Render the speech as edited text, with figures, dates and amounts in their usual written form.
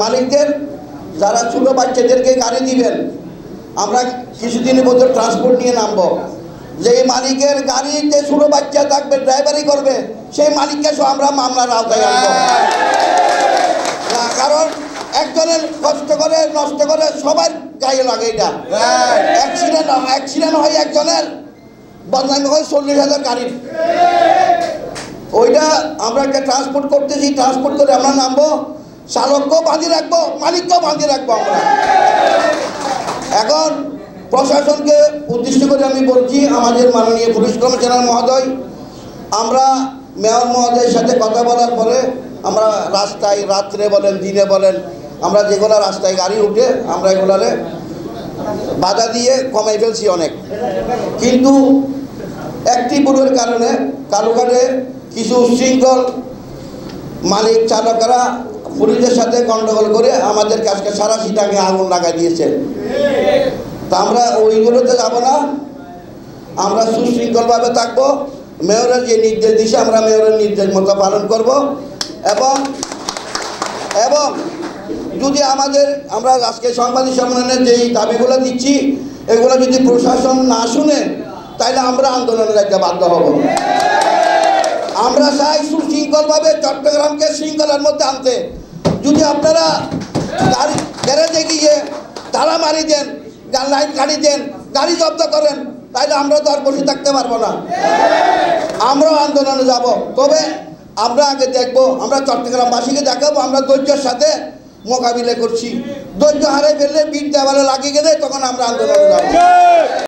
মালিকদের যারা ছোট বাচ্চাদেরকে গাড়ি দিবেন, আমরা কিছুদিনের মধ্যে ট্রান্সপোর্ট নিয়ে নামবো। যে মালিকের গাড়িতে ছোট বাচ্চা থাকবে, ড্রাইভারি করবে, সেই মালিককে আমরা মামলার আওতায় আনবো। কারণ একজনের কষ্ট করে নষ্ট করে সবার গায়ে লাগে। এটা অ্যাক্সিডেন্ট হয় একজনের, বদনামি হয় 40,000 গাড়ির। ওইটা আমরা একটা ট্রান্সপোর্ট করতেছি, ট্রান্সপোর্ট করে আমরা নামবো, চালককেও বাঁধি রাখবো, মালিককেও বাঁধি রাখবো আমরা। এখন প্রশাসনকে উদ্দেশ্য করে আমি বলছি, আমাদের মাননীয় পুলিশ কমিশনার মহোদয়, আমরা মেয়র মহোদয়ের সাথে কথা বলার পরে আমরা রাস্তায় রাত্রে বলেন দিনে বলেন, আমরা যেগুলো রাস্তায় গাড়ি উঠে আমরা এগুলারে বাধা দিয়ে কমাই ফেলছি অনেক। কিন্তু একটি ভুলের কারণে কালুঘাটে কিছু উচ্ছৃঙ্খল মালিক চালকরা পুলিশের সাথে গন্ডগোল করে আমাদের কাছে সারা সিটাকে আগুন লাগাই দিয়েছে। তা আমরা ওইগুলোতে যাব না, আমরা সুশৃঙ্খলভাবে থাকবো। মেয়রের যে নির্দেশ দিছে আমরা মেয়রের নির্দেশ মতো পালন করব। এবং যদি আমরা আজকে সাংবাদিক সম্মেলনে যেই দাবিগুলো দিচ্ছি, এগুলো যদি প্রশাসন না শুনে, তাহলে আমরা আন্দোলনে যাইতে বাধ্য হব। আমরা চাই সুশৃঙ্খলভাবে চট্টগ্রামকে শৃঙ্খলার মধ্যে আনতে। যদি আপনারা গাড়ি গ্যারেজে গিয়ে তালা মারি দেন, লাইট গাড়ি দেন, গাড়ি জব্দ করেন, তাহলে আমরা তো আর বসে থাকতে পারবো না। আমরাও আন্দোলনে যাব। তবে আমরা আগে দেখবো, আমরা চট্টগ্রামবাসীকে দেখাবো আমরা ধৈর্যের সাথে মোকাবিলা করছি। ধৈর্য হারিয়ে ফেললে বিট দেওয়ালে লাগিয়ে গেলে তখন আমরা আন্দোলনে যাব।